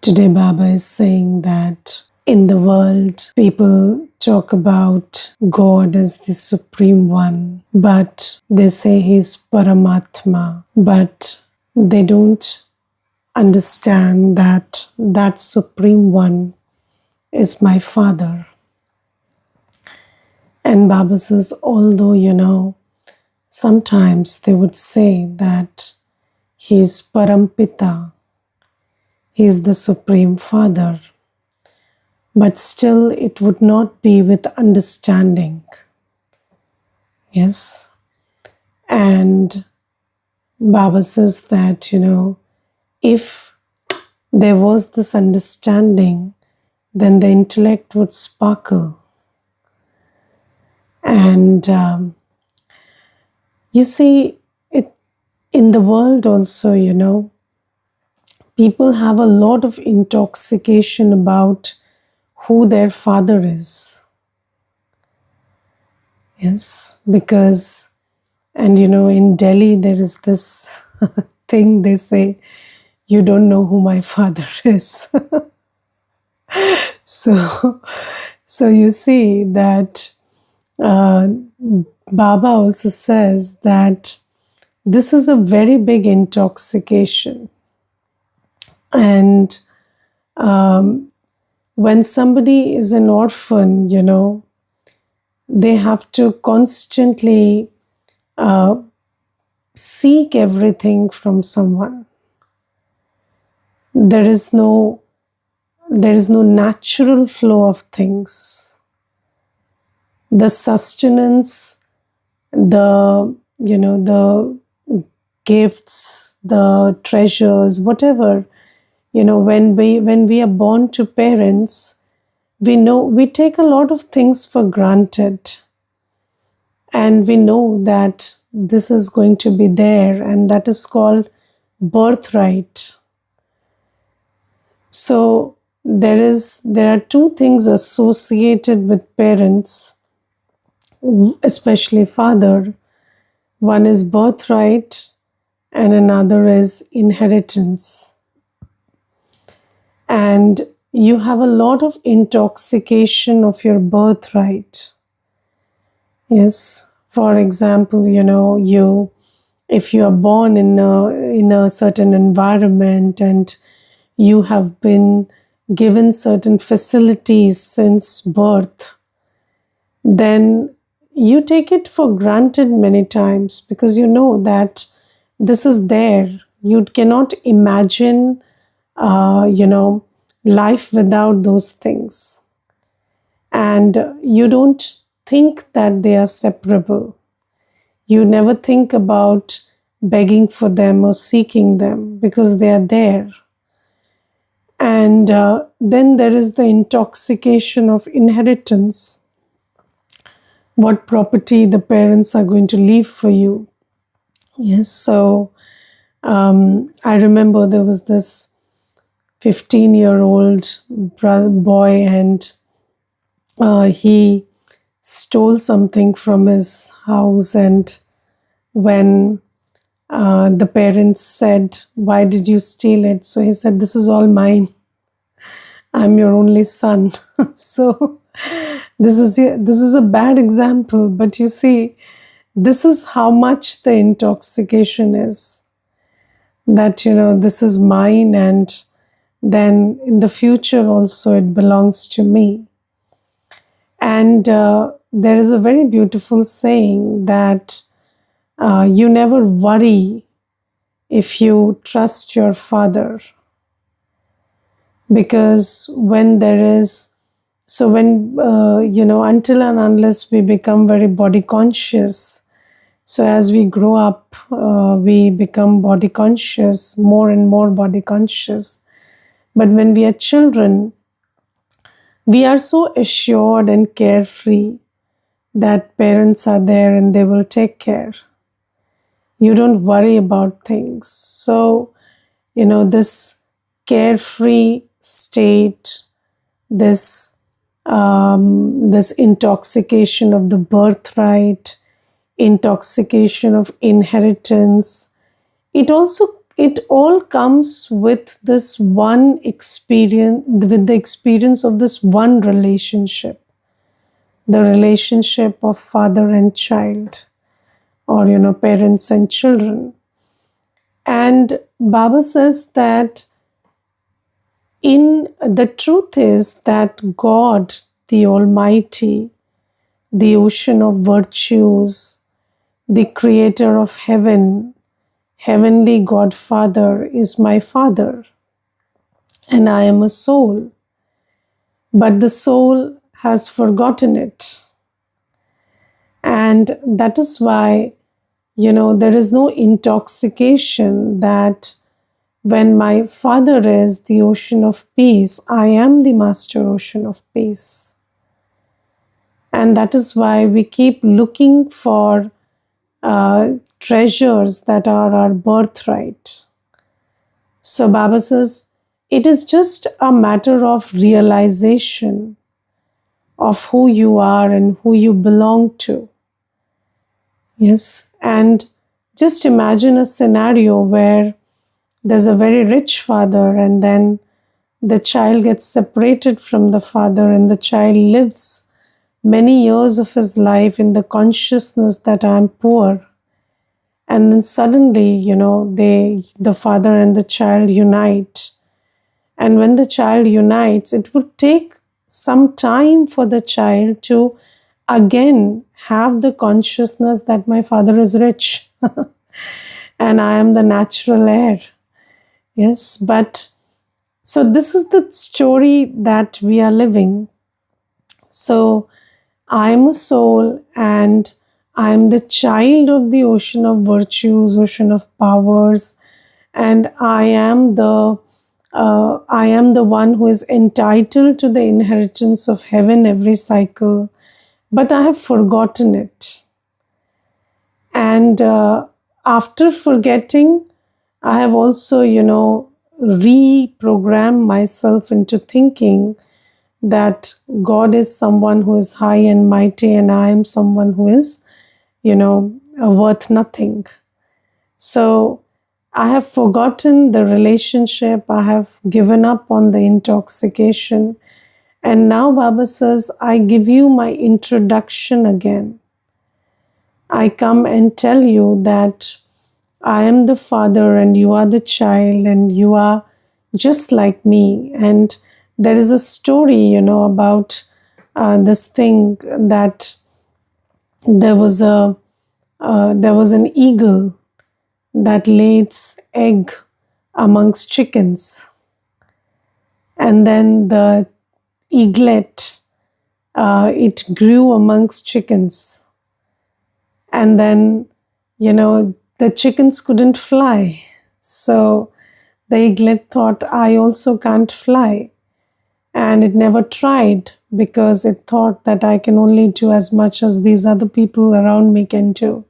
Today, Baba is saying that in the world, people talk about God as the Supreme One, but they say He's Paramatma, but they don't understand that that Supreme One is my Father. And Baba says, although, sometimes they would say that He's Parampita, He's the Supreme Father, but still it would not be with understanding. Yes. And Baba says that, if there was this understanding, then the intellect would sparkle. And you see, in the world also, people have a lot of intoxication about who their father is. Yes, because, and in Delhi, there is this thing they say, you don't know who my father is. So you see that Baba also says that this is a very big intoxication. And when somebody is an orphan, they have to constantly seek everything from someone. There is no natural flow of things. The sustenance, the gifts, the treasures, whatever, when we are born to parents, we take a lot of things for granted. And we know that this is going to be there, and that is called birthright. So there are two things associated with parents, especially father. One is birthright and another is inheritance. And you have a lot of intoxication of your birthright. Yes. For example, if you are born in a certain environment and you have been given certain facilities since birth, then you take it for granted many times because you know that this is there. You cannot imagine, life without those things. And you don't think that they are separable. You never think about begging for them or seeking them because they are there. And then there is the intoxication of inheritance. What property the parents are going to leave for you. Yes, so I remember there was this 15-year-old boy, and he stole something from his house. And when the parents said, "Why did you steal it?" So he said, "This is all mine. I'm your only son." So this is a bad example, but you see, this is how much the intoxication is. That this is mine, and then in the future also it belongs to me. And there is a very beautiful saying that you never worry if you trust your father. Because until and unless we become very body conscious, so as we grow up, we become body conscious, more and more body conscious. But when we are children, we are so assured and carefree that parents are there and they will take care. You don't worry about things. So, this carefree state, this intoxication of the birthright, intoxication of inheritance, it also it all comes with this one experience, with the experience of this one relationship, the relationship of father and child, or parents and children. And Baba says that in the truth is that God, the Almighty, the ocean of virtues, the creator of heaven, heavenly Godfather is my father, and I am a soul. But the soul has forgotten it. And that is why, there is no intoxication that when my father is the ocean of peace, I am the master ocean of peace. And that is why we keep looking for treasures that are our birthright. So Baba says, it is just a matter of realization of who you are and who you belong to. Yes, and just imagine a scenario where there's a very rich father and then the child gets separated from the father and the child lives many years of his life in the consciousness that I'm poor. And then suddenly, the father and the child unite. And when the child unites, it would take some time for the child to again have the consciousness that my father is rich and I am the natural heir. Yes, but so this is the story that we are living. So I am a soul and I am the child of the ocean of virtues, ocean of powers, and I am the one who is entitled to the inheritance of heaven every cycle, but I have forgotten it. And after forgetting, I have also, reprogrammed myself into thinking that God is someone who is high and mighty, and I am someone who is, worth nothing. So I have forgotten the relationship. I have given up on the intoxication. And now Baba says, I give you my introduction again. I come and tell you that I am the father and you are the child and you are just like me. And there is a story, about this thing that there was an eagle that lays egg amongst chickens, and then the eaglet it grew amongst chickens, and then the chickens couldn't fly, so the eaglet thought, I also can't fly. And it never tried because it thought that I can only do as much as these other people around me can do.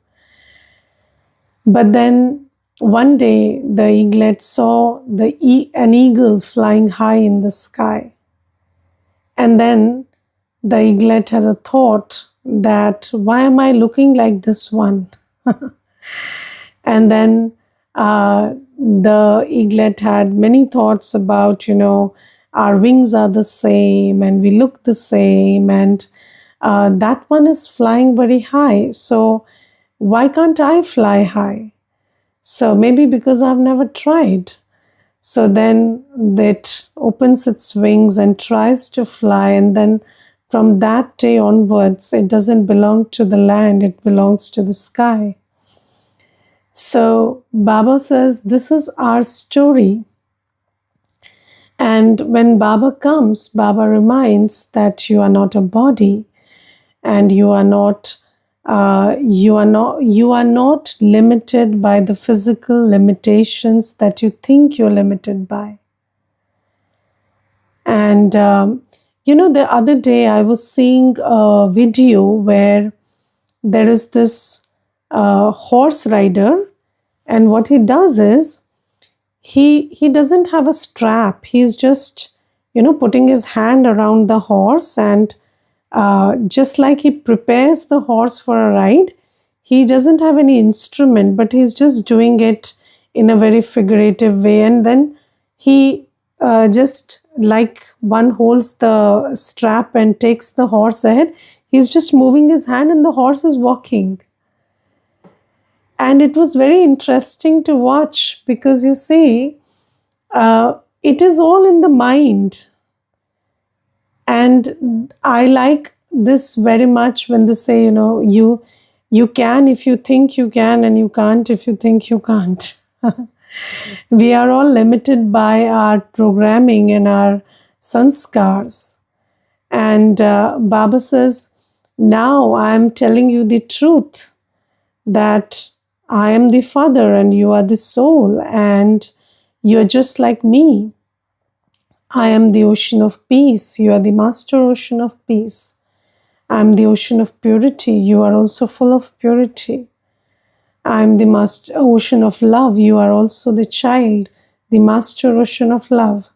But then one day the eaglet saw an eagle flying high in the sky. And then the eaglet had a thought that, why am I looking like this one? And then the eaglet had many thoughts about, our wings are the same and we look the same, and that one is flying very high. So why can't I fly high? So maybe because I've never tried. So then it opens its wings and tries to fly, and then from that day onwards, it doesn't belong to the land, it belongs to the sky. So Baba says, this is our story. And when Baba comes, Baba reminds that you are not a body, and you are not limited by the physical limitations that you think you're limited by. And the other day I was seeing a video where there is this horse rider, and what he does is he doesn't have a strap. He's just putting his hand around the horse, and just like he prepares the horse for a ride, he doesn't have any instrument, but he's just doing it in a very figurative way. And then he just like one holds the strap and takes the horse ahead. He's just moving his hand and the horse is walking. And it was very interesting to watch because you see, it is all in the mind. And I like this very much when they say, you can if you think you can, and you can't if you think you can't. We are all limited by our programming and our sanskars. And Baba says, now I am telling you the truth that I am the Father and you are the soul, and you're just like me. I am the ocean of peace. You are the master ocean of peace. I am the ocean of purity. You are also full of purity. I am the master ocean of love. You are also the child, the master ocean of love.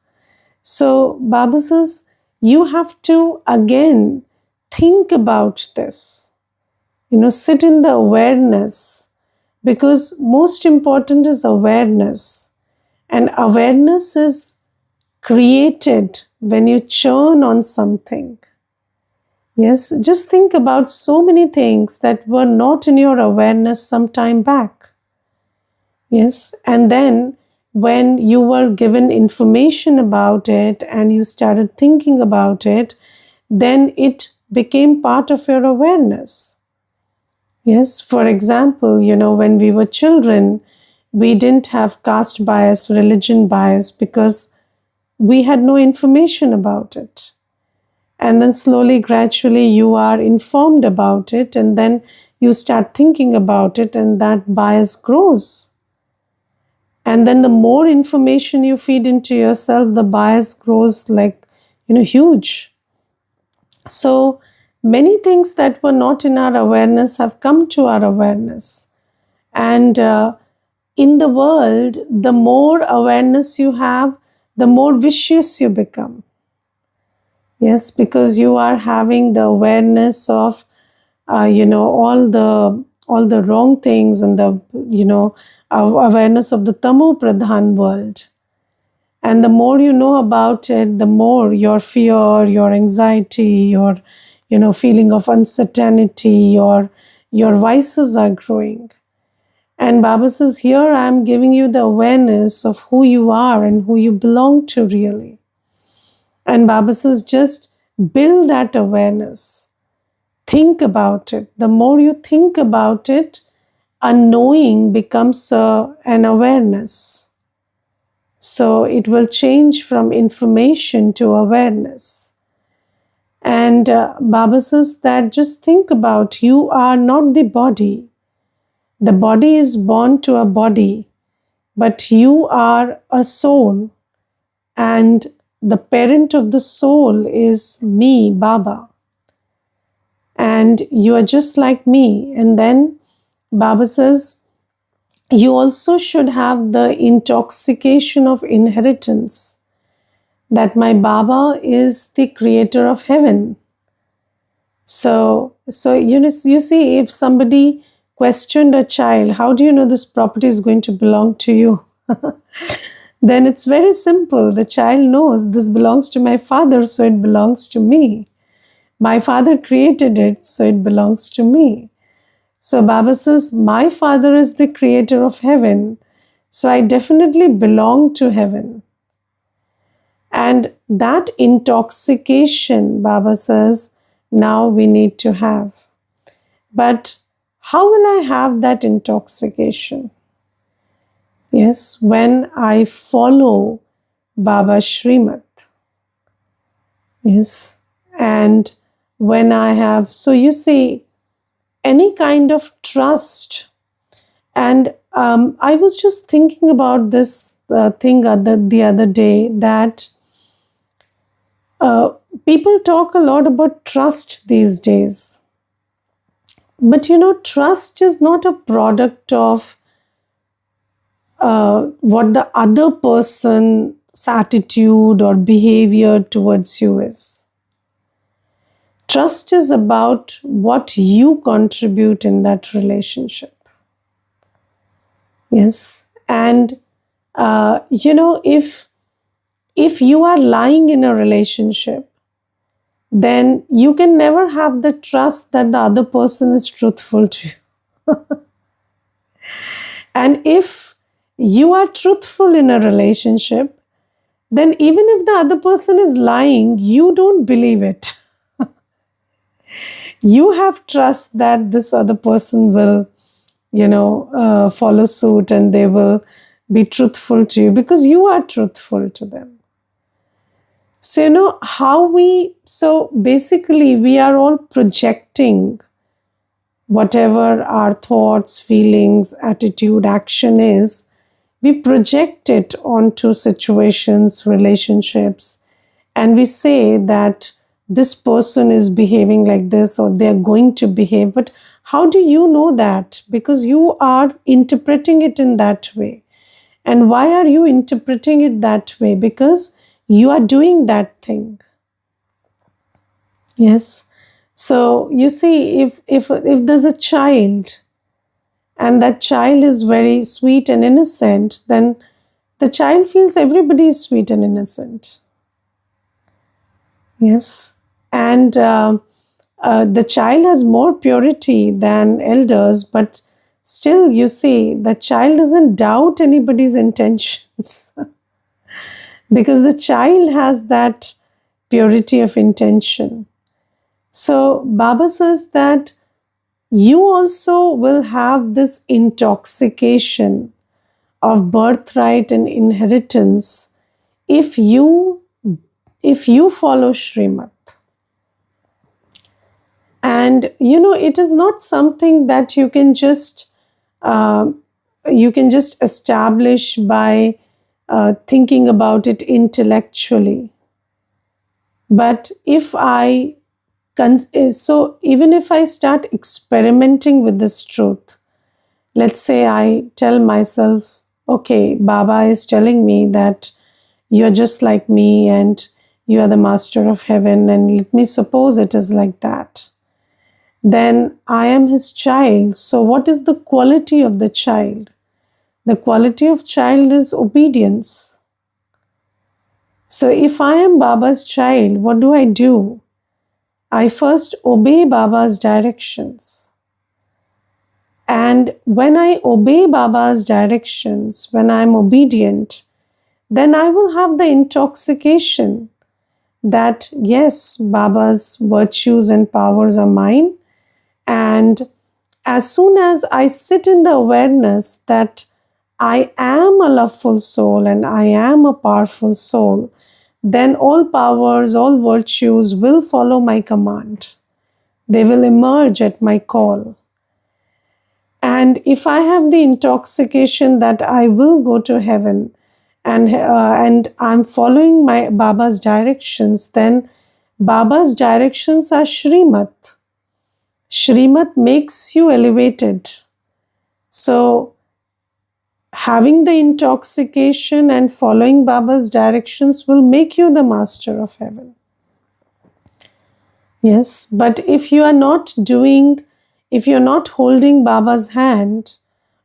So Baba says, you have to again think about this. Sit in the awareness, because most important is awareness. And awareness is created when you churn on something. Yes, just think about so many things that were not in your awareness some time back. Yes, and then when you were given information about it and you started thinking about it, then it became part of your awareness. Yes, for example, when we were children, we didn't have caste bias, religion bias, because we had no information about it. And then slowly, gradually, you are informed about it, and then you start thinking about it, and that bias grows. And then the more information you feed into yourself, the bias grows like, huge. So many things that were not in our awareness have come to our awareness. And in the world, the more awareness you have, the more vicious you become. Yes, because you are having the awareness of, all the wrong things, and the, awareness of the tamo pradhan world. And the more you know about it, the more your fear, your anxiety, your, feeling of uncertainty, your vices are growing. And Baba says, here I am giving you the awareness of who you are and who you belong to really. And Baba says, just build that awareness. Think about it. The more you think about it, a knowing becomes an awareness. So it will change from information to awareness. And Baba says that just think about, you are not the body. The body is born to a body, but you are a soul. And the parent of the soul is me, Baba. And you are just like me. And then Baba says, you also should have the intoxication of inheritance, that my Baba is the creator of heaven. So you see, if somebody questioned a child, how do you know this property is going to belong to you? Then it's very simple. The child knows this belongs to my father, so it belongs to me. My father created it, so it belongs to me. So Baba says, my father is the creator of heaven, so I definitely belong to heaven. And that intoxication, Baba says, now we need to have. But how will I have that intoxication? Yes, when I follow Baba's Srimat. Yes, and when I have, so you see, any kind of trust. And I was just thinking about this thing the other day, that people talk a lot about trust these days. But trust is not a product of what the other person's attitude or behavior towards you is. Trust is about what you contribute in that relationship. Yes. And if you are lying in a relationship, then you can never have the trust that the other person is truthful to you. And if you are truthful in a relationship, then even if the other person is lying, you don't believe it. You have trust that this other person will, follow suit, and they will be truthful to you because you are truthful to them. So, so basically, we are all projecting whatever our thoughts, feelings, attitude, action is. We project it onto situations, relationships, and we say that this person is behaving like this or they're going to behave. But how do you know that? Because you are interpreting it in that way. And why are you interpreting it that way? Because you are doing that thing. Yes. So you see, if there's a child and that child is very sweet and innocent, then the child feels everybody is sweet and innocent. Yes. And the child has more purity than elders, but still, you see, the child doesn't doubt anybody's intentions because the child has that purity of intention. So, Baba says that you also will have this intoxication of birthright and inheritance if you follow Srimad. And it is not something that you can just establish by thinking about it intellectually. But so even if I start experimenting with this truth, let's say I tell myself, okay, Baba is telling me that you're just like me and you are the master of heaven, and let me suppose it is like that. Then I am his child. So what is the quality of the child? The quality of child is obedience. So if I am Baba's child, what do? I first obey Baba's directions. And when I obey Baba's directions, when I'm obedient, then I will have the intoxication that, yes, Baba's virtues and powers are mine. And as soon as I sit in the awareness that I am a loveful soul and I am a powerful soul, then all powers, all virtues will follow my command. They will emerge at my call. And if I have the intoxication that I will go to heaven and I'm following my Baba's directions, then Baba's directions are Shrimad. Shrimad makes you elevated. So, having the intoxication and following Baba's directions will make you the master of heaven. Yes, but if you're not holding Baba's hand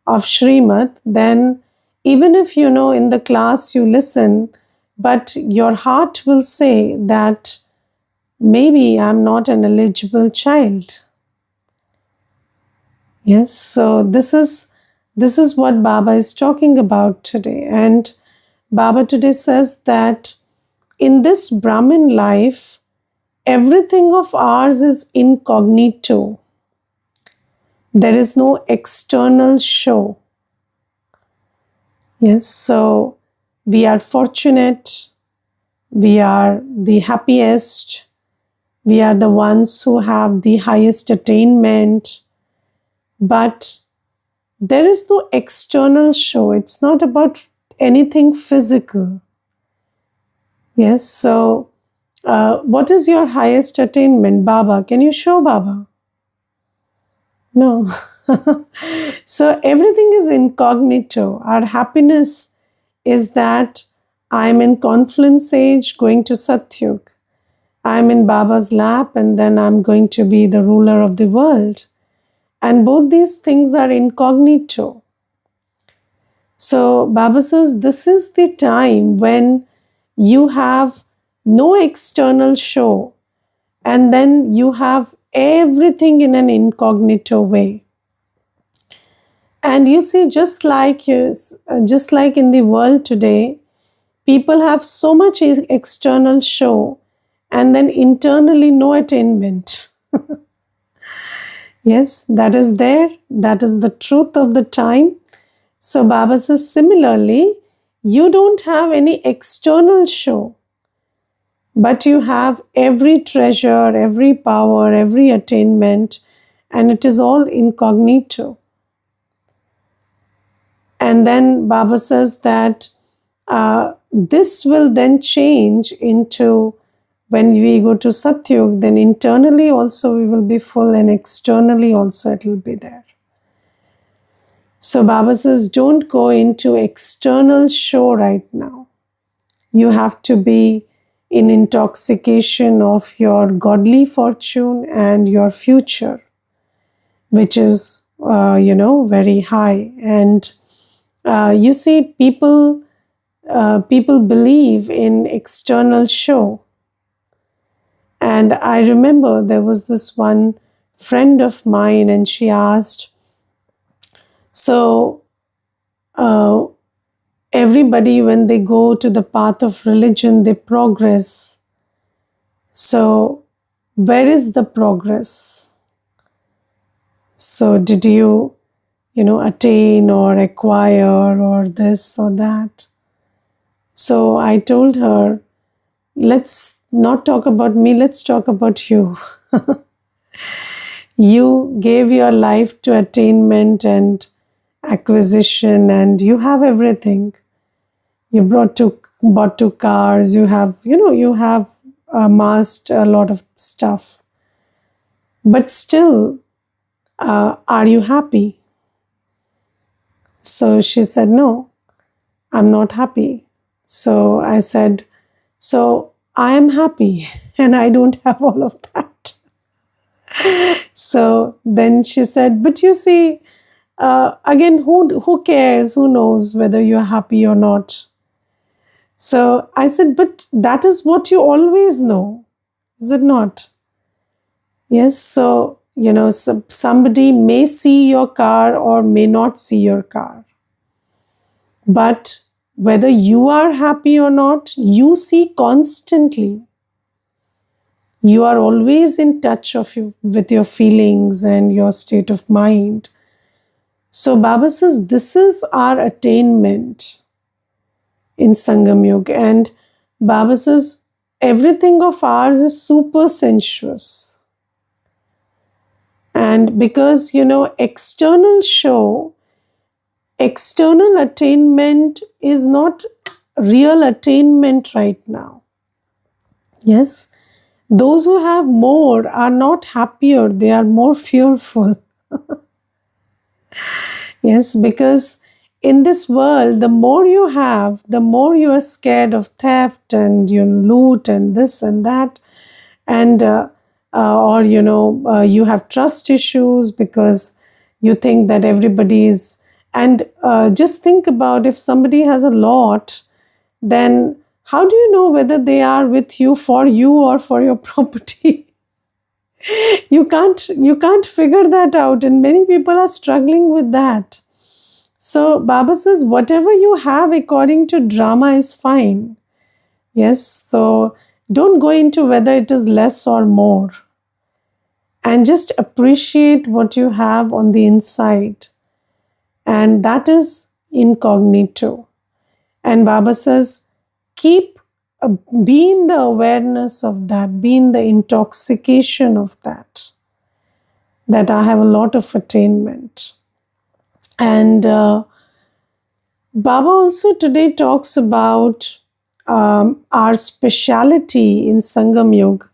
of Shrimad, then even if in the class you listen, but your heart will say that maybe I'm not an eligible child. Yes, so this is what Baba is talking about today. And Baba today says that in this Brahmin life, everything of ours is incognito. There is no external show. Yes, so we are fortunate, we are the happiest, we are the ones who have the highest attainment, but there is no external show. It's not about anything physical. Yes, so what is your highest attainment, Baba? Can you show Baba? No. So everything is incognito. Our happiness is that I'm in confluence age going to Satyug. I'm in Baba's lap and then I'm going to be the ruler of the world. And both these things are incognito. So Baba says this is the time when you have no external show, and then you have everything in an incognito way. And you see, just like in the world today, people have so much external show, and then internally no attainment. Yes, that is there. That is the truth of the time. So Baba says, similarly, you don't have any external show, but you have every treasure, every power, every attainment, and it is all incognito. And then Baba says that this will then change into, when we go to Satyug, then internally also we will be full, and externally also it will be there. So Baba says, don't go into external show right now. You have to be in intoxication of your godly fortune and your future, which is, very high. And you see, people believe in external show. And I remember there was this one friend of mine, and she asked, so uh, everybody, when they go to the path of religion, they progress. So where is the progress? So did you, attain or acquire or this or that? So I told her, let's not talk about me, let's talk about you. You gave your life to attainment and acquisition, and you have everything. You bought two cars, you have amassed a lot of stuff. But still, are you happy? So she said, no, I'm not happy. So I said, so I am happy and I don't have all of that. So then she said, but you see, again, who cares? Who knows whether you're happy or not? So I said, but that is what you always know, is it not? Yes. So, somebody may see your car or may not see your car. But whether you are happy or not, you see constantly. You are always in touch with your feelings and your state of mind. So Baba says this is our attainment in Sangam Yuga. And Baba says everything of ours is super sensuous. And because, external show, external attainment is not real attainment right now. Yes. Those who have more are not happier, they are more fearful. Yes, because in this world, the more you have, the more you are scared of theft and loot and this and that. And or you have trust issues because you think that everybody is, and just think about, if somebody has a lot, then how do you know whether they are with you for you or for your property? You can't figure that out, and many people are struggling with that. So Baba says whatever you have according to drama is fine. Yes, so don't go into whether it is less or more, and just appreciate what you have on the inside, and that is incognito. And Baba says keep be in the awareness of that, be in the intoxication of that I have a lot of attainment. And Baba also today talks about our speciality in Sangam Yuga,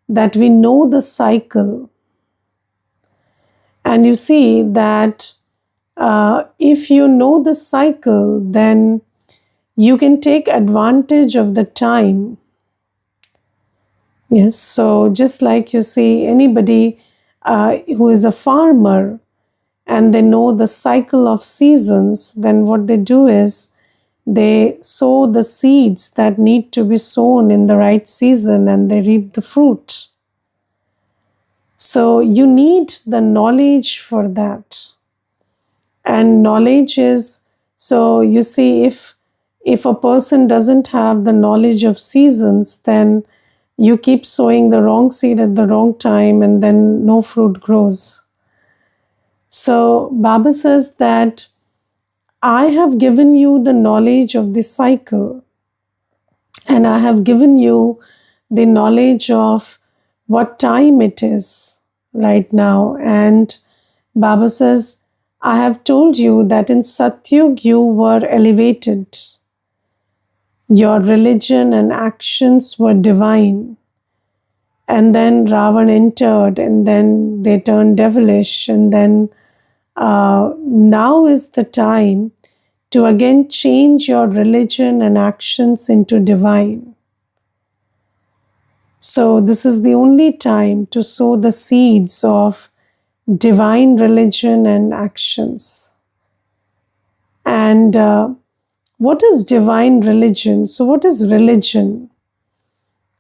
that we know the cycle. And you see that if you know the cycle, then you can take advantage of the time. Yes, so just like you see anybody who is a farmer, and they know the cycle of seasons, then what they do is they sow the seeds that need to be sown in the right season and they reap the fruit. So you need the knowledge for that. And knowledge is, so you see, if a person doesn't have the knowledge of seasons, then you keep sowing the wrong seed at the wrong time and then no fruit grows. So Baba says that I have given you the knowledge of the cycle, and I have given you the knowledge of what time it is right now. And Baba says, I have told you that in Satyug you were elevated. Your religion and actions were divine. And then Ravan entered, and then they turned devilish. And then now is the time to again change your religion and actions into divine. So, this is the only time to sow the seeds of divine religion and actions. And what is divine religion? So, what is religion?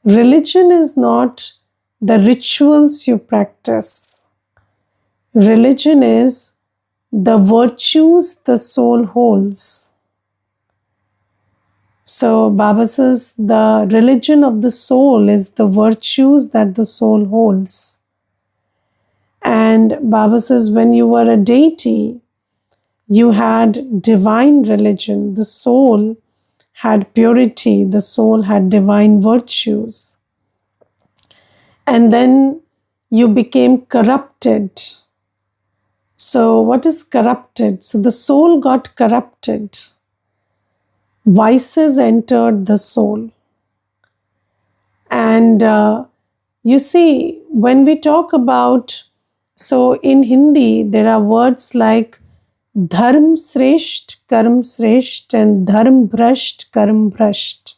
Religion is not the rituals you practice. Religion is the virtues the soul holds. So Baba says the religion of the soul is the virtues that the soul holds. And Baba says when you were a deity, you had divine religion. The soul had purity. The soul had divine virtues. And then you became corrupted. So what is corrupted? So the soul got corrupted. Vices entered the soul. And you see, when we talk about, so in Hindi, there are words like dharm sresht, karm sresht, and dharm brasht, karm brasht.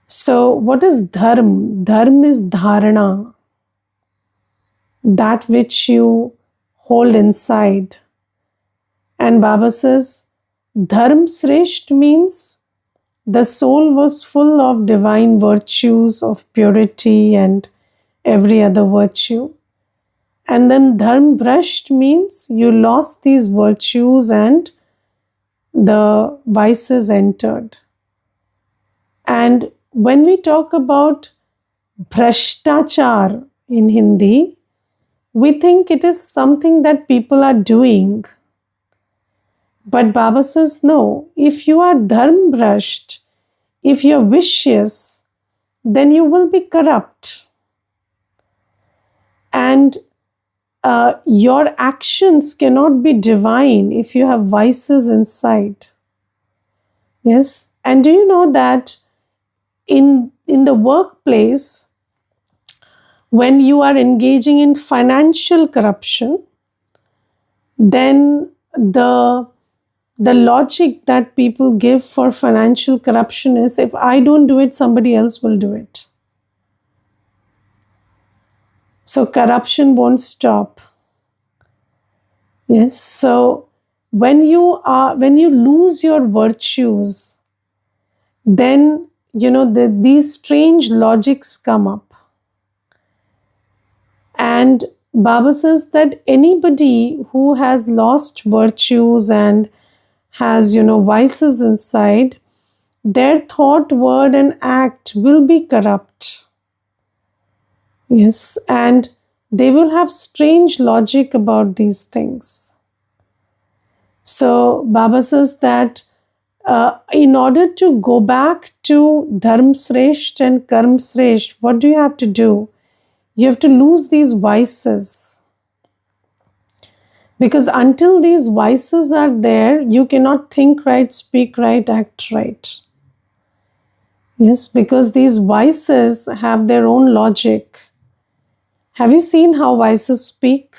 So what is dharm? Dharm is dharana, that which you hold inside. And Baba says, dharm sresht means the soul was full of divine virtues of purity and every other virtue. And then dharm brasht means you lost these virtues and the vices entered. And when we talk about bhrashtachar in Hindi, we think it is something that people are doing. But Baba says, no, if you are dharm brasht, if you are vicious, then you will be corrupt. And your actions cannot be divine if you have vices inside. Yes. And do you know that in the workplace, when you are engaging in financial corruption, then the logic that people give for financial corruption is, if I don't do it, somebody else will do it. So corruption won't stop. Yes. So when you lose your virtues, then these strange logics come up. And Baba says that anybody who has lost virtues and has vices inside, their thought, word and act will be corrupt. Yes, and they will have strange logic about these things. So Baba says that in order to go back to dharm sresht and karm sresht, what do you have to do? You have to lose these vices. Because until these vices are there, you cannot think right, speak right, act right. Yes, because these vices have their own logic. Have you seen how vices speak?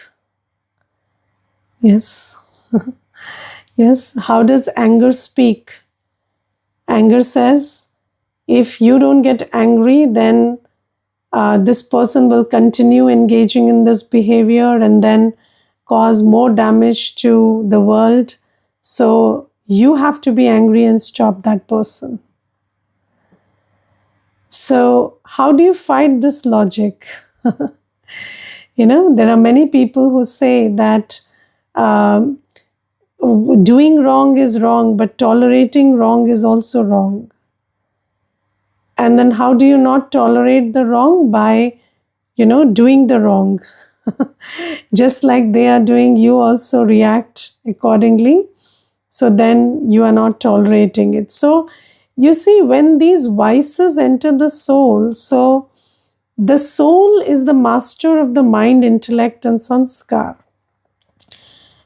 Yes. Yes. How does anger speak? Anger says, if you don't get angry, then this person will continue engaging in this behavior, and then cause more damage to the world. So you have to be angry and stop that person. So how do you fight this logic? There are many people who say that um, doing wrong is wrong, but tolerating wrong is also wrong. And then how do you not tolerate the wrong? By, doing the wrong. Just like they are doing, you also react accordingly. So then you are not tolerating it. So you see, when these vices enter the soul, so the soul is the master of the mind, intellect, and sanskar.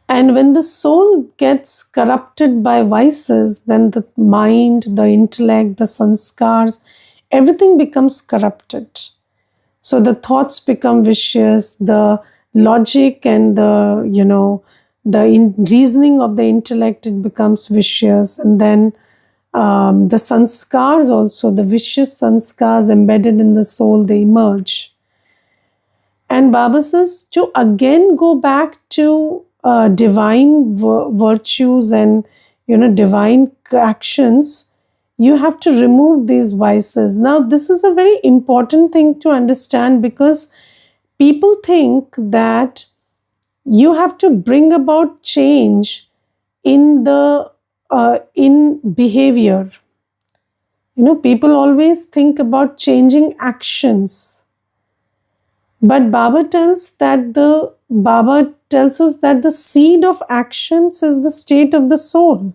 And when the soul gets corrupted by vices, then the mind, the intellect, the sanskars, everything becomes corrupted. So the thoughts become vicious, the logic and the reasoning of the intellect, it becomes vicious. And then the sanskars also, the vicious sanskars embedded in the soul, they emerge. And Baba says to again go back to divine virtues and divine actions, you have to remove these vices. Now, this is a very important thing to understand, because people think that you have to bring about change in the in behavior. People always think about changing actions. But Baba tells us that the seed of actions is the state of the soul.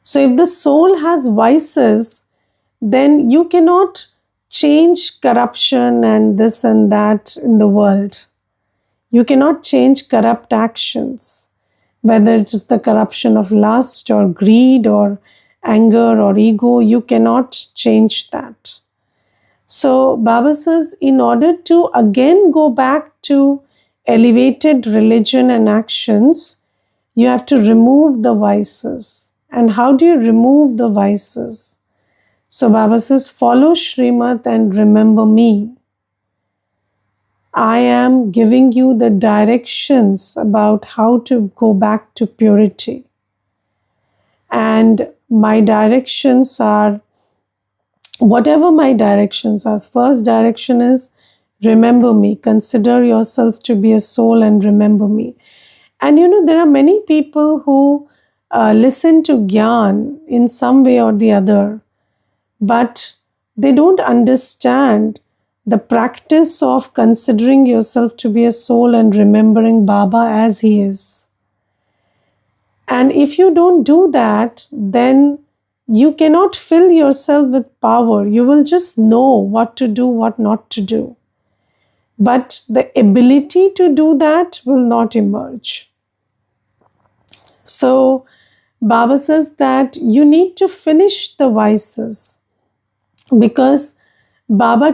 So if the soul has vices, then you cannot change corruption and this and that in the world. You cannot change corrupt actions, whether it is the corruption of lust or greed or anger or ego, you cannot change that. So Baba says, in order to again go back to elevated religion and actions, you have to remove the vices. And how do you remove the vices? So Baba says, follow Srimad and remember me. I am giving you the directions about how to go back to purity. And my directions are, whatever my directions are, first direction is remember me. Consider yourself to be a soul and remember me. And there are many people who listen to Gyan in some way or the other, but they don't understand the practice of considering yourself to be a soul and remembering Baba as he is. And if you don't do that, then you cannot fill yourself with power. You will just know what to do, what not to do. But the ability to do that will not emerge. So Baba says that you need to finish the vices, because Baba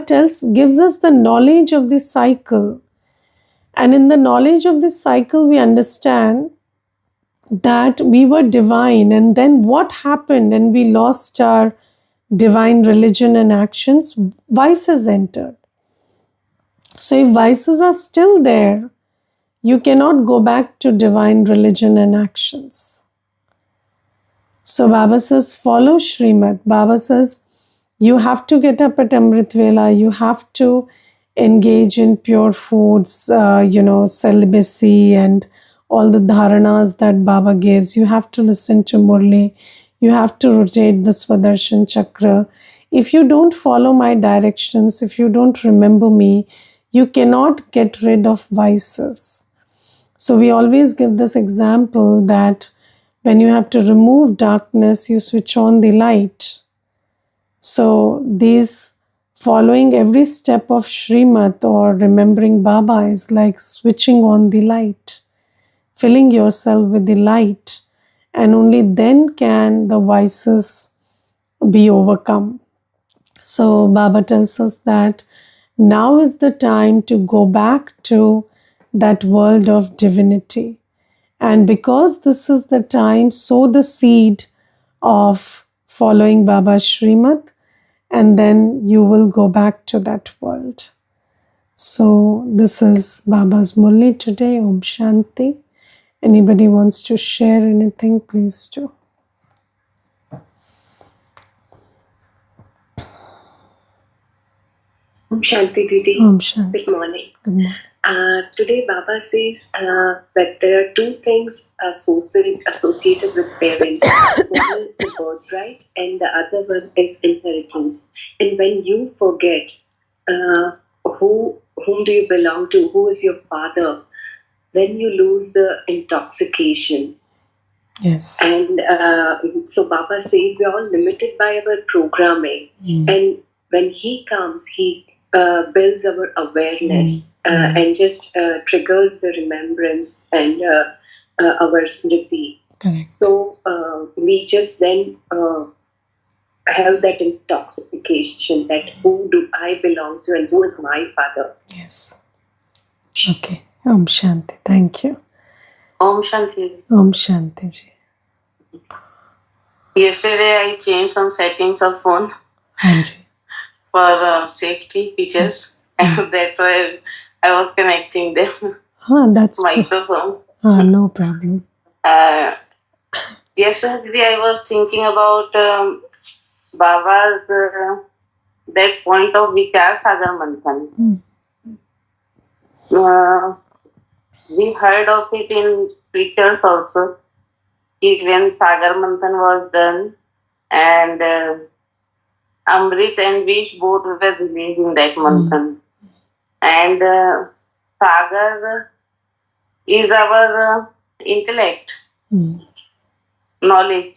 gives us the knowledge of this cycle. And in the knowledge of this cycle, we understand that we were divine, and then what happened and we lost our divine religion and actions? Vices entered. So if vices are still there, you cannot go back to divine religion and actions. So Baba says, follow Srimad. Baba says, you have to get up at Amrit Vela, you have to engage in pure foods, celibacy and all the dharanas that Baba gives. You have to listen to Murli. You have to rotate the Swadershan Chakra. If you don't follow my directions, if you don't remember me, you cannot get rid of vices. So we always give this example that when you have to remove darkness, you switch on the light. So these following every step of Srimad or remembering Baba is like switching on the light, filling yourself with the light, and only then can the vices be overcome. So Baba tells us that now is the time to go back to that world of divinity. And because this is the time, sow the seed of following Baba's Srimad, and then you will go back to that world. So this is Baba's Murli today. Om Shanti. Anybody wants to share anything, please do. Om Shanti Didi. Om Shanti. Good morning. Good morning. Today Baba says that there are two things associated with parents. One is the birthright and the other one is inheritance. And when you forget whom do you belong to, who is your father, then you lose the intoxication. Yes. And so Baba says we are all limited by our programming. And when he comes, he builds our awareness and just triggers the remembrance and our smriti. Correct. So we just then have that intoxication that who do I belong to and who is my father. Yes. Okay. Om Shanti. Thank you. Om Shanti. Om Shanti ji. Yesterday I changed some settings of phone Anji. for safety features, and that's why I was connecting them. That's microphone. No problem. Yesterday I was thinking about Baba's that point of Vichar Sagar Manthan. We heard of it in pictures also. When Sagar Manthan was done, and Amrit and Vish both were released in that Manthan. And Sagar is our intellect, knowledge.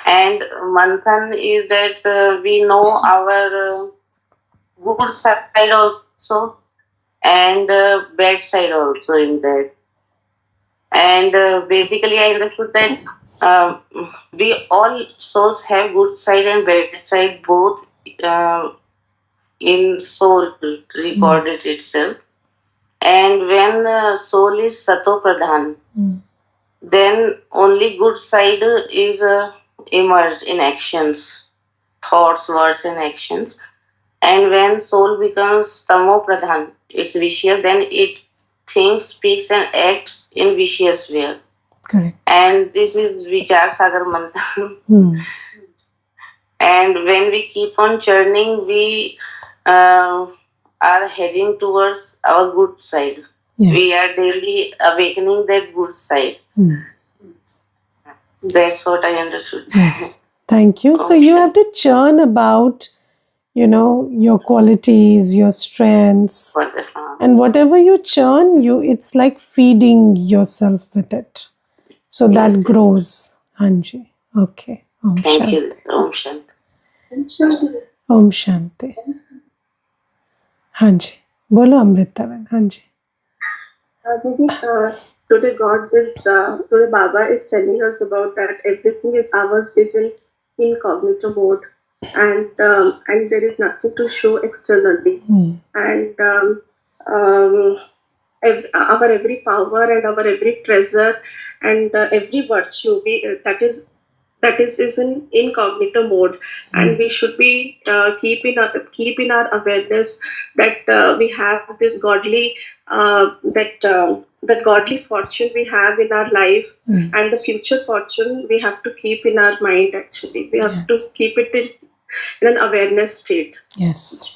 And Manthan is that we know our good side also and bad side also in that. And basically I understood that we all souls have good side and bad side both in soul recorded itself. And when soul is Sato Pradhan, then only good side is emerged in actions, thoughts, words, and actions. And when soul becomes Tamo Pradhan, it's vicious, then it thinks, speaks, and acts in vicious way. Correct. And this is Vichar Sagar Manthan. And when we keep on churning, we are heading towards our good side. Yes. We are daily awakening that good side. That's what I understood. Yes. Thank you. So you have to churn about, your qualities, your strengths, and whatever you churn, it's like feeding yourself with it. So that grows. Anji. Okay. Om Thank Shanti. you. Om Shanti. Om Shanti. Hanji. Bolo Amritavan. Hanji. Today today Baba is telling us about that everything is ours is in incognito mode, and there is nothing to show externally, and our every power and our every treasure and every virtue that is in incognito mode, and we should be keep in our awareness that we have this godly that godly fortune we have in our life, and the future fortune we have to keep in our mind. Actually, we have to keep it in an awareness state. Yes.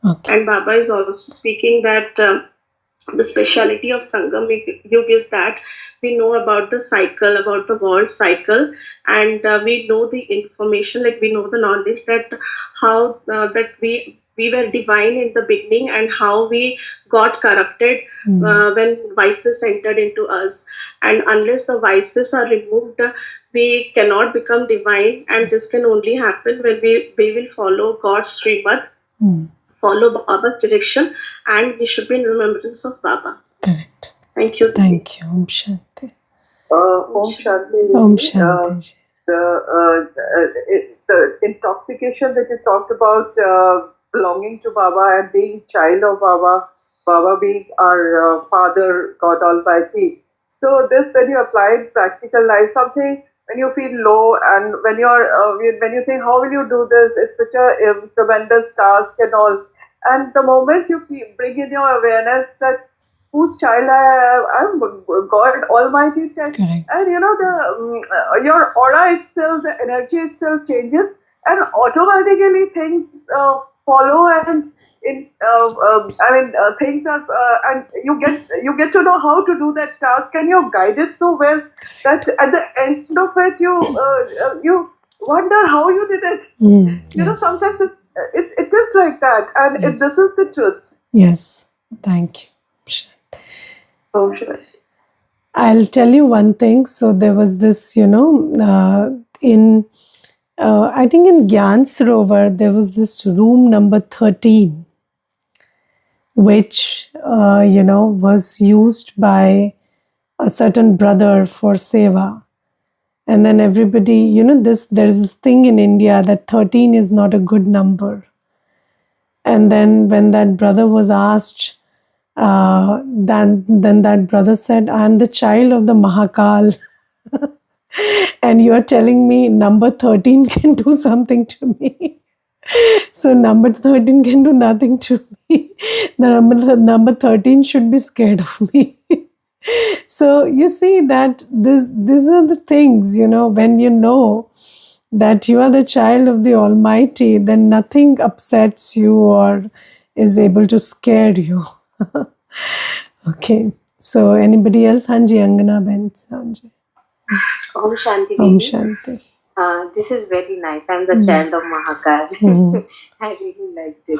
Okay. And Baba is also speaking that the speciality of Sangam Yuga is that we know about the cycle, about the world cycle, and we know the information, like we know the knowledge that how that we were divine in the beginning and how we got corrupted when vices entered into us. And unless the vices are removed, we cannot become divine, and this can only happen when we will follow God's Srimad, follow Baba's direction, and we should be in remembrance of Baba. Correct. Thank you. Thank you. Om Shanti. Om Shanti. Om Shanti. The intoxication that you talked about, belonging to Baba and being child of Baba, Baba being our Father, God Almighty. So this, when you apply in practical life, something when you feel low and when you think, how will you do this? It's such a tremendous task and all. And the moment you bring in your awareness that whose child I'm God Almighty's child, Correct. and your aura itself, the energy itself changes, and automatically things follow, and things are, and you get to know how to do that task, and you're guided so well that at the end of it, you wonder how you did it. Yes. Sometimes it is like that, and Yes. this is the truth. Yes. Thank you. Oh, sure. I'll tell you one thing. So there was this, in I think in Gyan Sarovar, there was this room number 13, which, was used by a certain brother for seva. And then everybody, there's this thing in India that 13 is not a good number. And then when that brother was asked, then that brother said, I'm the child of the Mahakal. And you're telling me number 13 can do something to me. So number 13 can do nothing to me. The number 13 should be scared of me. So you see that these are the things, when you know that you are the child of the Almighty, then nothing upsets you or is able to scare you. Okay. So anybody else? Hanji Angana Ben. Hanji. Om Shanti Om Devi. Shanti. This is very nice. I'm the child of Mahakal. I really liked it.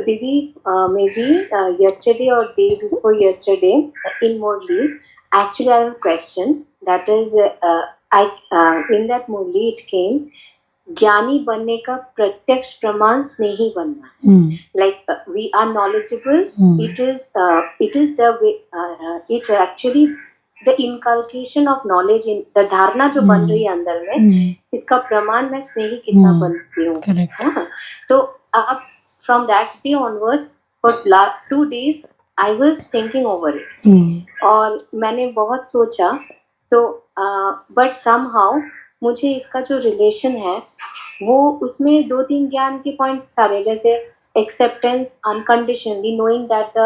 Devi, maybe yesterday or day before yesterday in Murli, actually I have a question. That is, in that Murli it came, ज्ञानी बनने का प्रत्यक्ष प्रमाण स्नेही बनना. Like we are knowledgeable. It is the way. It actually the inculcation of knowledge in the धारणा जो बन रही है अंदर में, इसका प्रमाण मैं स्नेही कितना बनती हूँ. हाँ, तो अब from that day onwards for 2 days I was thinking over it. और मैंने बहुत सोचा, तो but somehow मुझे इसका जो रिलेशन है वो उसमें 2-3 ज्ञान के पॉइंट्स आ रहे, जैसे acceptance unconditionally, knowing that the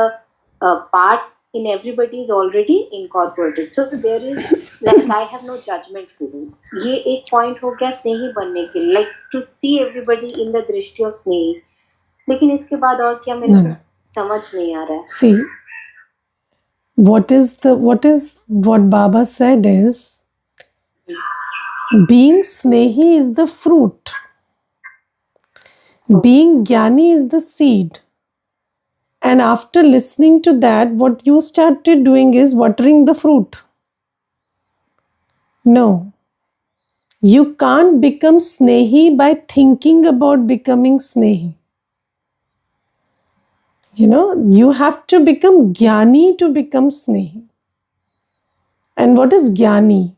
part in everybody is already incorporated, so there is like I have no judgment to do. ये एक पॉइंट हो गया स्नेही बनने के लिए, like to see everybody in the दृष्टि of स्नेही. लेकिन इसके बाद और क्या मेरे को समझ नहीं आ रहा है. See, what Baba said is, being snehi is the fruit. Being jnani is the seed. And after listening to that, what you started doing is watering the fruit. No. You can't become snehi by thinking about becoming snehi. You have to become jnani to become snehi. And what is jnani?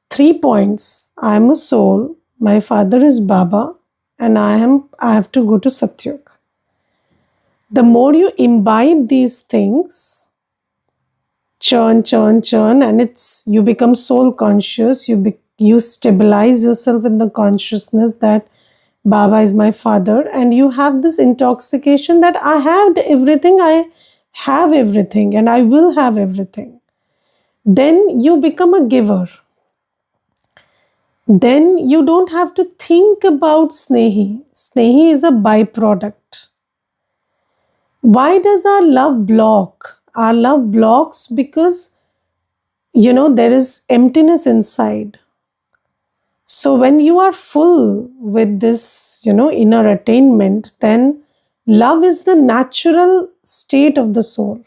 3 points. I am a soul, my father is Baba, and I have to go to Satyug. The more you imbibe these things, churn, and you become soul conscious, you stabilize yourself in the consciousness that Baba is my father, and you have this intoxication that I have everything, and I will have everything. Then you become a giver. Then you don't have to think about Snehi. Snehi is a byproduct. Why does our love block? Our love blocks because, there is emptiness inside. So when you are full with this, inner attainment, then love is the natural state of the soul.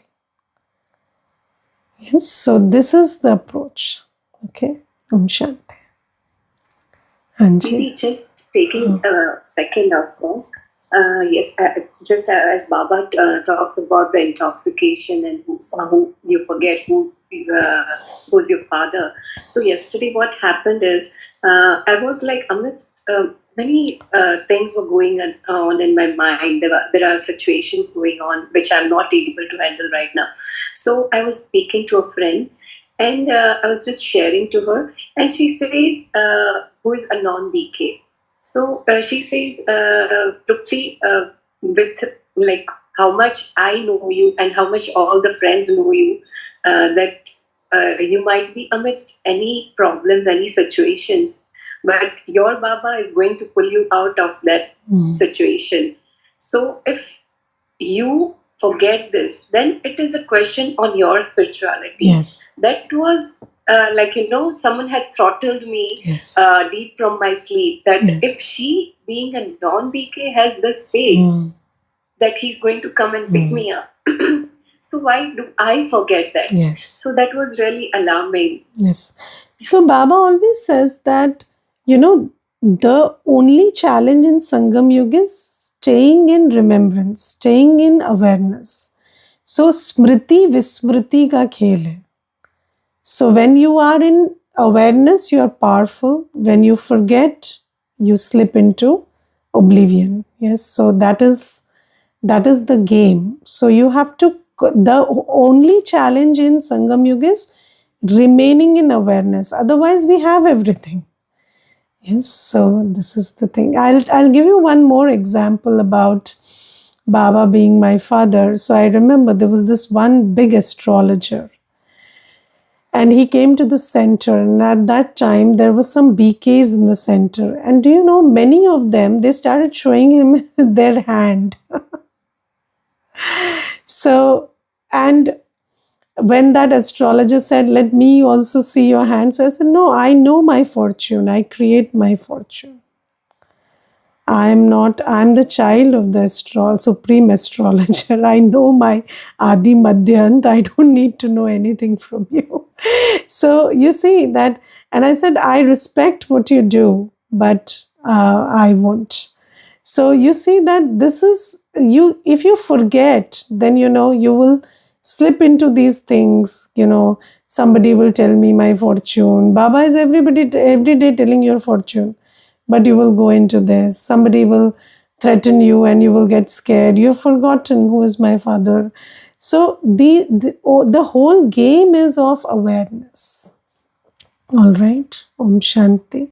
Yes, so this is the approach. Okay, Om Shanti. Didi, just taking a second, of course. Yes, just as Baba talks about the intoxication and who you forget who's your father. So yesterday what happened is I was like amidst many things were going on in my mind. There are situations going on which I'm not able to handle right now. So I was speaking to a friend, and I was just sharing to her, and she says, who is a non-BK. So she says, Trupti, with like how much I know you and how much all the friends know you, that you might be amidst any problems, any situations, but your Baba is going to pull you out of that situation. So if you forget this, then it is a question on your spirituality. Yes. That was like, someone had throttled me Yes. deep from my sleep, that Yes. if she, being a non-BK, has this faith that he's going to come and pick me up, so why do I forget that? Yes. So that was really alarming. Yes. So Baba always says that, the only challenge in Sangam Yuga is staying in remembrance, staying in awareness. So Smriti Vismriti ka khel hai. So when you are in awareness, you are powerful. When you forget, you slip into oblivion. Yes. So that is the game. So you have to, the only challenge in Sangam Yuga is remaining in awareness. Otherwise, we have everything. Yes. So this is the thing. I'll give you one more example about Baba being my father. So I remember there was this one big astrologer, and he came to the center, and at that time there was some BKs in the center, and do you know, many of them, they started showing him their hand. So, and when that astrologer said, let me also see your hand, so I said, no, I know my fortune, I create my fortune. I'm the child of the supreme astrologer. I know my Adi Madhyant. I don't need to know anything from you. So you see that, and I said, I respect what you do, but I won't. So you see that this is, you, if you forget, then you will slip into these things. Somebody will tell me my fortune. Baba is every day telling your fortune, but you will go into this. Somebody will threaten you and you will get scared. You've forgotten who is my father. So the whole game is of awareness. All right. Om Shanti.